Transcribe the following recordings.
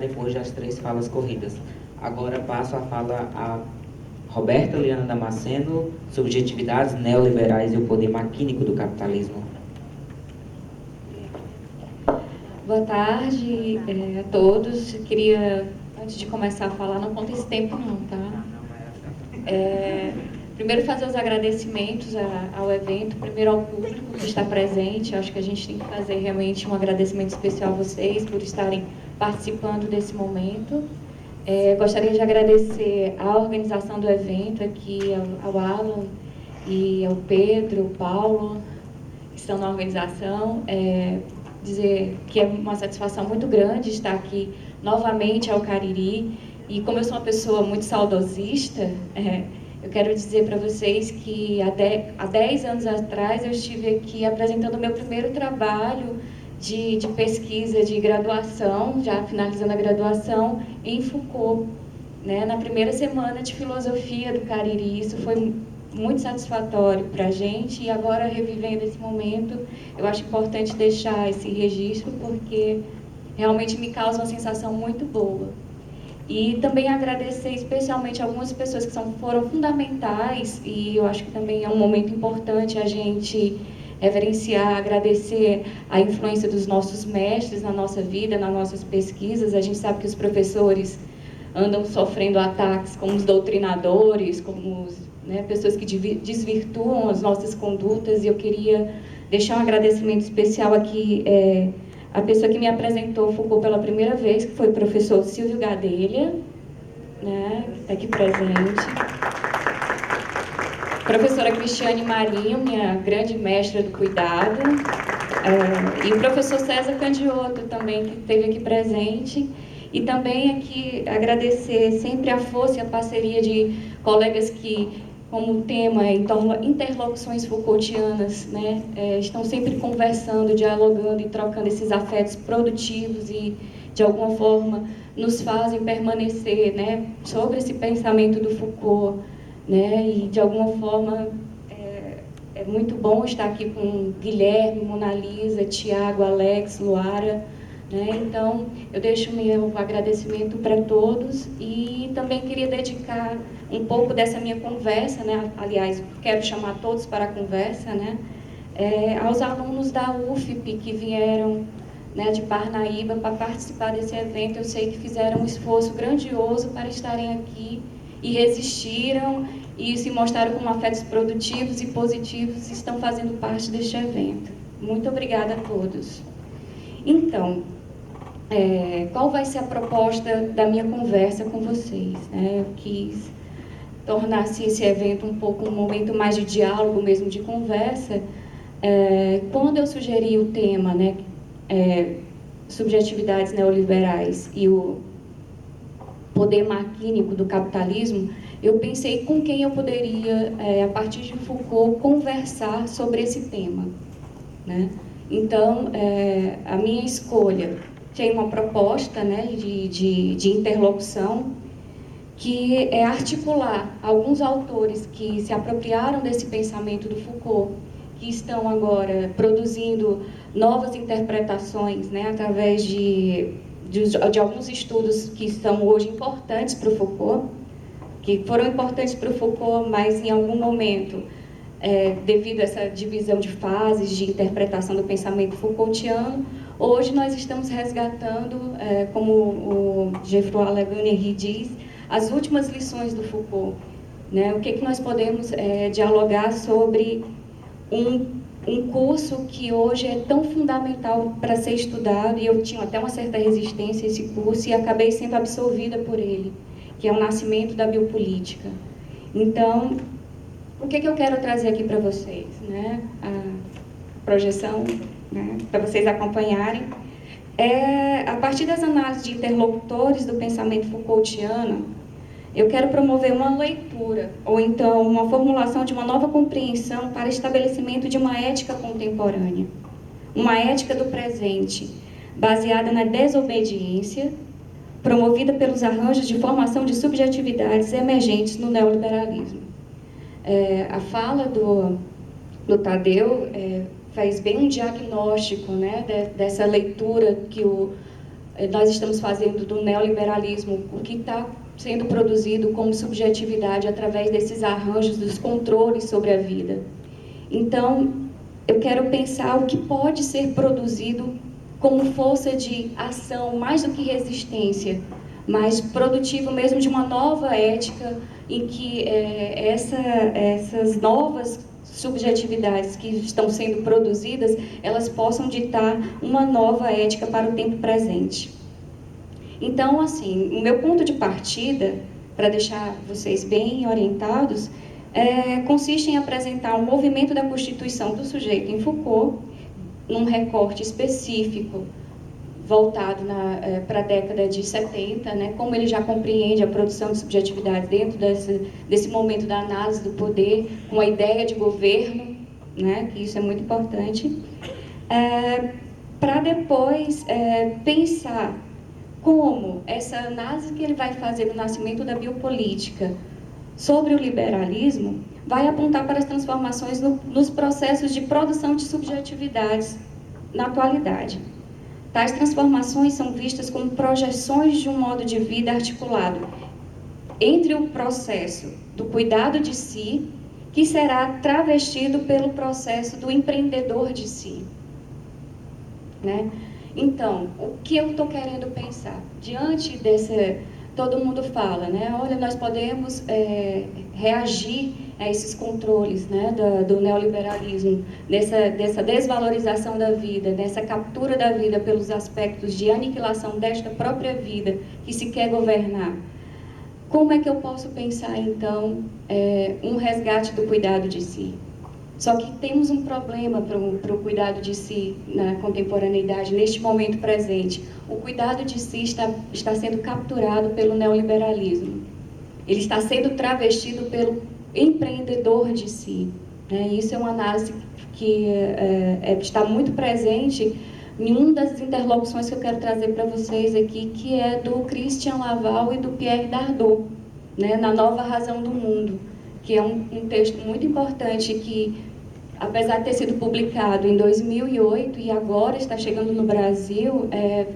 depois das 3 falas corridas. Agora passo a fala a Roberta Liana Damasceno, Subjetividades Neoliberais e o Poder Maquínico do Capitalismo. Boa tarde a todos. Queria, antes de começar a falar, não conta esse tempo não, tá? Primeiro fazer os agradecimentos ao evento, primeiro ao público que está presente. Acho que a gente tem que fazer realmente um agradecimento especial a vocês por estarem participando desse momento. Gostaria de agradecer a organização do evento aqui, ao Alan e ao Pedro, ao Paulo, que estão na organização. Dizer que é uma satisfação muito grande estar aqui novamente ao Cariri. E como eu sou uma pessoa muito saudosista, eu quero dizer para vocês que há 10 anos atrás eu estive aqui apresentando o meu primeiro trabalho de pesquisa de graduação, já finalizando a graduação, em Foucault, né? Na primeira semana de filosofia do Cariri. Isso foi muito satisfatório para a gente, e agora, revivendo esse momento, eu acho importante deixar esse registro, porque realmente me causa uma sensação muito boa. E também agradecer especialmente algumas pessoas que foram fundamentais, e eu acho que também é um momento importante a gente reverenciar, agradecer a influência dos nossos mestres na nossa vida, nas nossas pesquisas. A gente sabe que os professores andam sofrendo ataques como os doutrinadores, como pessoas que desvirtuam as nossas condutas, e eu queria deixar um agradecimento especial aqui a pessoa que me apresentou Foucault pela primeira vez, que foi o professor Silvio Gadelha, né, que está aqui presente. Professora Cristiane Marinho, minha grande mestra do cuidado. E o professor César Candioto também, que esteve aqui presente. E também aqui agradecer sempre a força e a parceria de colegas que, como tema é interlocuções Foucaultianas, né, estão sempre conversando, dialogando e trocando esses afetos produtivos e, de alguma forma, nos fazem permanecer, né, sobre esse pensamento do Foucault, né, e, de alguma forma, é muito bom estar aqui com Guilherme, Mona Lisa, Tiago, Alex, Luara, né? Então, eu deixo meu agradecimento para todos, e também queria dedicar um pouco dessa minha conversa, né? Aliás, quero chamar todos para a conversa, né? Aos alunos da UFP que vieram, né, de Parnaíba para participar desse evento. Eu sei que fizeram um esforço grandioso para estarem aqui e resistiram e se mostraram como afetos produtivos e positivos e estão fazendo parte deste evento. Muito obrigada a todos. Então, qual vai ser a proposta da minha conversa com vocês, né? Eu quis tornar esse evento um momento mais de diálogo, mesmo de conversa. Quando eu sugeri o tema, né, subjetividades neoliberais e o poder maquínico do capitalismo, eu pensei com quem eu poderia, a partir de Foucault, conversar sobre esse tema, né? Então, a minha escolha tem uma proposta, né, de interlocução, que é articular alguns autores que se apropriaram desse pensamento do Foucault, que estão agora produzindo novas interpretações, né, através de alguns estudos que são hoje importantes para o Foucault, que foram importantes para o Foucault, mas em algum momento, devido a essa divisão de fases de interpretação do pensamento Foucaultiano, hoje nós estamos resgatando, como o Geoffroy Lavegne diz, as últimas lições do Foucault, né? O que nós podemos dialogar sobre um curso que hoje é tão fundamental para ser estudado, e eu tinha até uma certa resistência a esse curso e acabei sendo absolvida por ele, que é o Nascimento da Biopolítica. Então, o que eu quero trazer aqui para vocês, né? A projeção, né, para vocês acompanharem, a partir das análises de interlocutores do pensamento Foucaultiano, eu quero promover uma leitura, ou então uma formulação de uma nova compreensão para estabelecimento de uma ética contemporânea, uma ética do presente, baseada na desobediência, promovida pelos arranjos de formação de subjetividades emergentes no neoliberalismo. A fala do Tadeu faz bem um diagnóstico, né, dessa leitura que nós estamos fazendo do neoliberalismo o que está sendo produzido como subjetividade através desses arranjos, dos controles sobre a vida. Então, eu quero pensar o que pode ser produzido como força de ação, mais do que resistência, mas produtivo mesmo de uma nova ética em que essas novas subjetividades que estão sendo produzidas, elas possam ditar uma nova ética para o tempo presente. Então, assim, o meu ponto de partida, para deixar vocês bem orientados, consiste em apresentar um movimento da constituição do sujeito em Foucault, num recorte específico, voltado para a década de 70, né, como ele já compreende a produção de subjetividade dentro desse momento da análise do poder, com a ideia de governo, né, que isso é muito importante, para depois pensar como essa análise que ele vai fazer do nascimento da biopolítica sobre o liberalismo vai apontar para as transformações nos processos de produção de subjetividades na atualidade. Tais transformações são vistas como projeções de um modo de vida articulado entre o processo do cuidado de si, que será travestido pelo processo do empreendedor de si, né? Então, o que eu estou querendo pensar? Diante dessa... Todo mundo fala, né? Olha, nós podemos reagir a esses controles, né, do neoliberalismo, dessa desvalorização da vida, dessa captura da vida pelos aspectos de aniquilação desta própria vida que se quer governar. Como é que eu posso pensar, então, um resgate do cuidado de si? Só que temos um problema para o cuidado de si na contemporaneidade, neste momento presente. O cuidado de si está sendo capturado pelo neoliberalismo. Ele está sendo travestido pelo empreendedor de si, né? Isso é uma análise que está muito presente em uma das interlocuções que eu quero trazer para vocês aqui, que é do Christian Laval e do Pierre Dardot, né? Na Nova Razão do Mundo, que é um texto muito importante que, apesar de ter sido publicado em 2008 e agora está chegando no Brasil,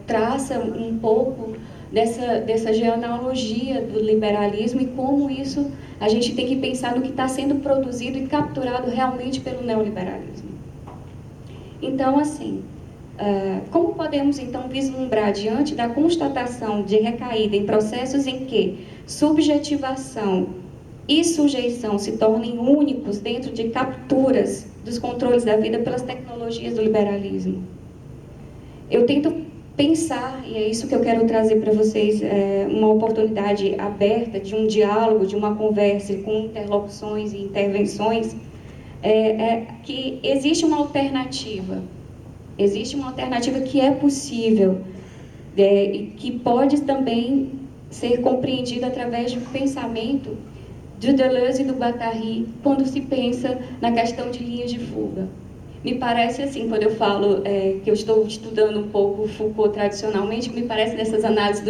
traça um pouco dessa genealogia do liberalismo e como isso a gente tem que pensar no que está sendo produzido e capturado realmente pelo neoliberalismo. Então, assim, como podemos então vislumbrar diante da constatação de recaída em processos em que subjetivação e sujeição se tornem únicos dentro de capturas dos controles da vida pelas tecnologias do liberalismo? Eu tento pensar, e é isso que eu quero trazer para vocês, uma oportunidade aberta de um diálogo, de uma conversa com interlocuções e intervenções, que existe uma alternativa que é possível, e que pode também ser compreendida através de um pensamento de Deleuze e do Guattari, quando se pensa na questão de linhas de fuga. Me parece assim, quando eu falo que eu estou estudando um pouco Foucault tradicionalmente, me parece nessas análises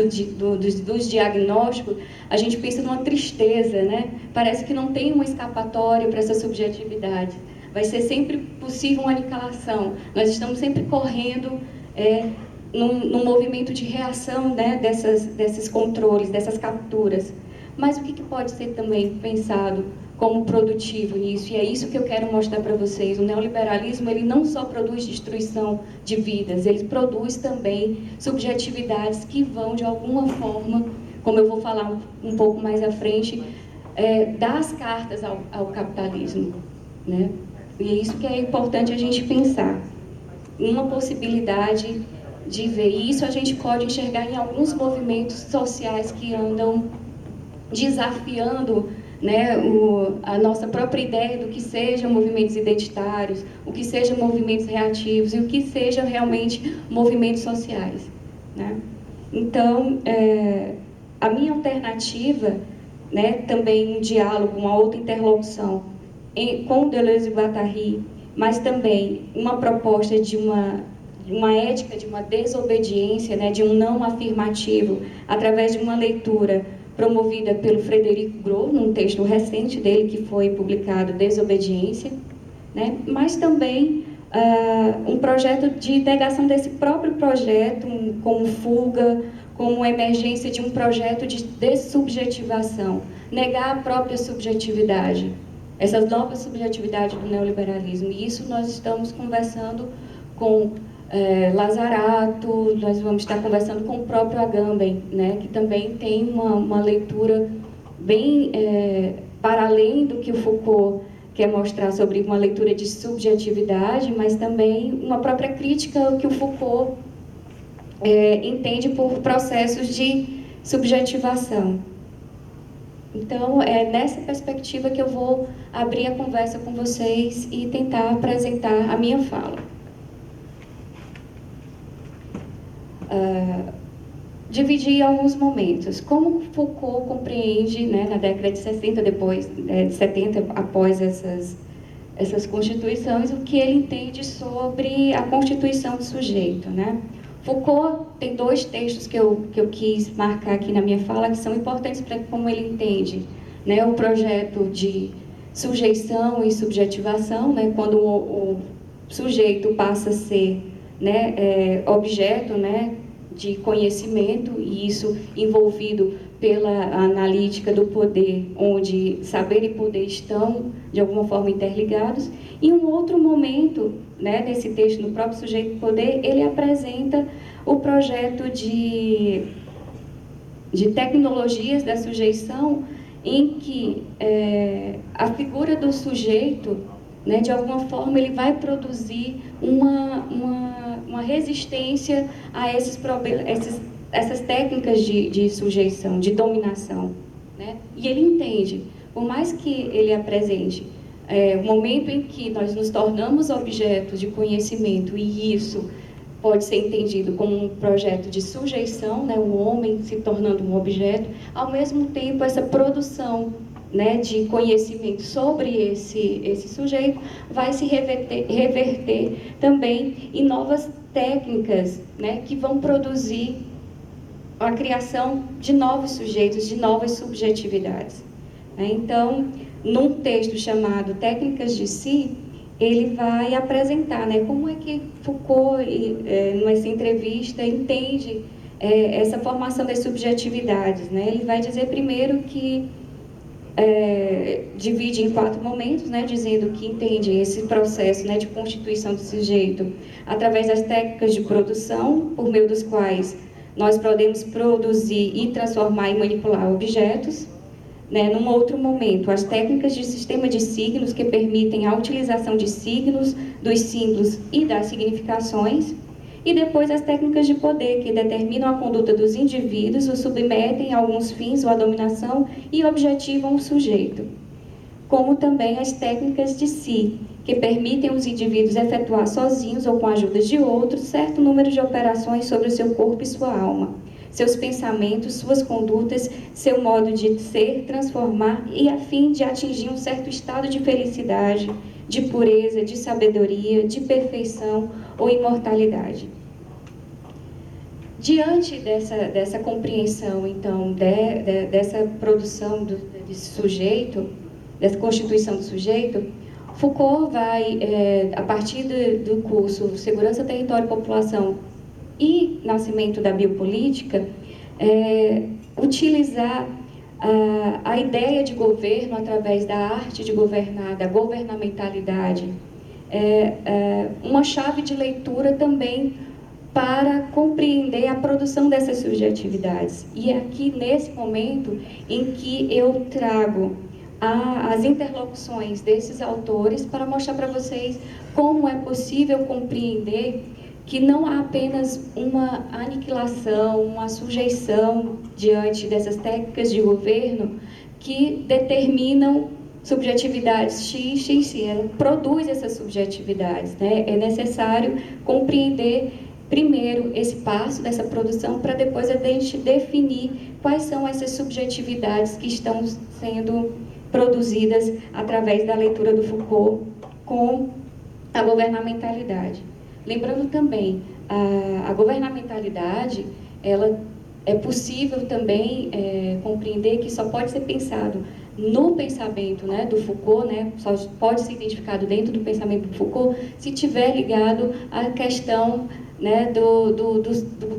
dos diagnósticos, a gente pensa numa tristeza, né? Parece que não tem uma escapatória para essa subjetividade. Vai ser sempre possível uma aniquilação. Nós estamos sempre correndo num movimento de reação, né, desses controles, dessas capturas. Mas o que pode ser também pensado como produtivo nisso? E é isso que eu quero mostrar para vocês. O neoliberalismo, ele não só produz destruição de vidas, ele produz também subjetividades que vão, de alguma forma, como eu vou falar um pouco mais à frente, dar as cartas ao capitalismo, né? E é isso que é importante a gente pensar. Uma possibilidade de ver. E isso a gente pode enxergar em alguns movimentos sociais que andam desafiando, né, a nossa própria ideia do que sejam movimentos identitários, o que sejam movimentos reativos e o que sejam realmente movimentos sociais, né? Então, a minha alternativa, né, também um diálogo, uma outra interlocução com Deleuze e Guattari, mas também uma proposta de uma ética, de uma desobediência, né, de um não afirmativo, através de uma leitura promovida pelo Frederico Gros, num texto recente dele que foi publicado, Desobediência, né? Mas também um projeto de negação desse próprio projeto, como fuga, como emergência de um projeto de dessubjetivação, negar a própria subjetividade, essas novas subjetividades do neoliberalismo. E isso nós estamos conversando com Lazarato, nós vamos estar conversando com o próprio Agamben, né, que também tem uma leitura bem para além do que o Foucault quer mostrar sobre uma leitura de subjetividade, mas também uma própria crítica ao que o Foucault entende por processos de subjetivação. Então, é nessa perspectiva que eu vou abrir a conversa com vocês e tentar apresentar a minha fala. Dividir alguns momentos. Como Foucault compreende, né, na década de 60, depois de 70, após essas constituições, o que ele entende sobre a constituição do sujeito, né? Foucault tem dois textos que eu quis marcar aqui na minha fala, que são importantes para como ele entende, né, o projeto de sujeição e subjetivação, né, quando o sujeito passa a ser, né, objeto, né, de conhecimento, e isso envolvido pela analítica do poder, onde saber e poder estão, de alguma forma, interligados. E um outro momento, né, nesse texto, no próprio sujeito poder, ele apresenta o projeto de tecnologias da sujeição, em que a figura do sujeito, né, de alguma forma, ele vai produzir uma resistência a essas técnicas de sujeição, de dominação, né? E ele entende, por mais que ele apresente o momento em que nós nos tornamos objetos de conhecimento, e isso pode ser entendido como um projeto de sujeição, né, o homem se tornando um objeto, ao mesmo tempo essa produção, né, de conhecimento sobre esse sujeito vai se reverter também em novas técnicas, né, que vão produzir a criação de novos sujeitos, de novas subjetividades. Então, num texto chamado Técnicas de Si, ele vai apresentar, né, como é que Foucault, nessa entrevista, entende essa formação das subjetividades, né? Ele vai dizer primeiro que divide em 4 momentos, né, dizendo que entende esse processo, né, de constituição do sujeito através das técnicas de produção, por meio dos quais nós podemos produzir e transformar e manipular objetos. Né, num outro momento, as técnicas de sistema de signos, que permitem a utilização de signos, dos símbolos e das significações. E depois as técnicas de poder, que determinam a conduta dos indivíduos, os submetem a alguns fins ou à dominação e objetivam o sujeito. Como também as técnicas de Si, que permitem os indivíduos efetuar sozinhos ou com a ajuda de outros certo número de operações sobre o seu corpo e sua alma, seus pensamentos, suas condutas, seu modo de ser, transformar, e a fim de atingir um certo estado de felicidade, de pureza, de sabedoria, de perfeição ou imortalidade. Diante dessa compreensão, então, dessa produção desse sujeito, dessa constituição do sujeito, Foucault vai, a partir do curso Segurança, Território e População e Nascimento da Biopolítica, utilizar a ideia de governo através da arte de governar, da governamentalidade, uma chave de leitura também para compreender a produção dessas subjetividades. E é aqui, nesse momento, em que eu trago as interlocuções desses autores para mostrar para vocês como é possível compreender que não há apenas uma aniquilação, uma sujeição diante dessas técnicas de governo que determinam subjetividades X, X, Y. Ela produz essas subjetividades, né? É necessário compreender primeiro esse passo dessa produção para depois a gente definir quais são essas subjetividades que estão sendo produzidas através da leitura do Foucault com a governamentalidade. Lembrando também, a governamentalidade, ela é possível também compreender que só pode ser pensado no pensamento, né, do Foucault, né, só pode ser identificado dentro do pensamento do Foucault se tiver ligado à questão, né,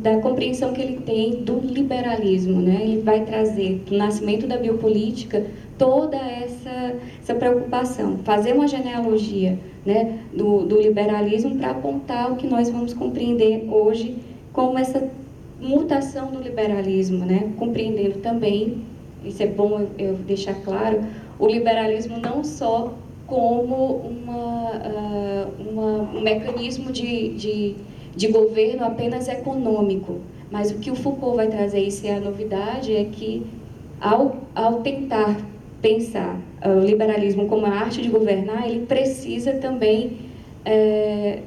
da compreensão que ele tem do liberalismo, né? Ele vai trazer do nascimento da biopolítica toda essa preocupação, fazer uma genealogia, né, do liberalismo para apontar o que nós vamos compreender hoje como essa mutação do liberalismo, né, compreendendo também, isso é bom eu deixar claro, o liberalismo não só como um mecanismo de governo apenas econômico, mas o que o Foucault vai trazer, isso é a novidade, é que ao tentar pensar o liberalismo como a arte de governar, ele precisa também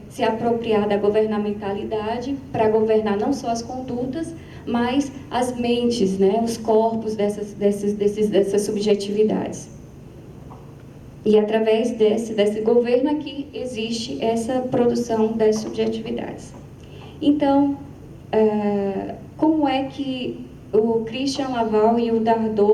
se apropriar da governamentalidade para governar não só as condutas, mas as mentes, né, os corpos dessas subjetividades. E através desse governo aqui existe essa produção das subjetividades. Então, como é que o Christian Laval e o Dardot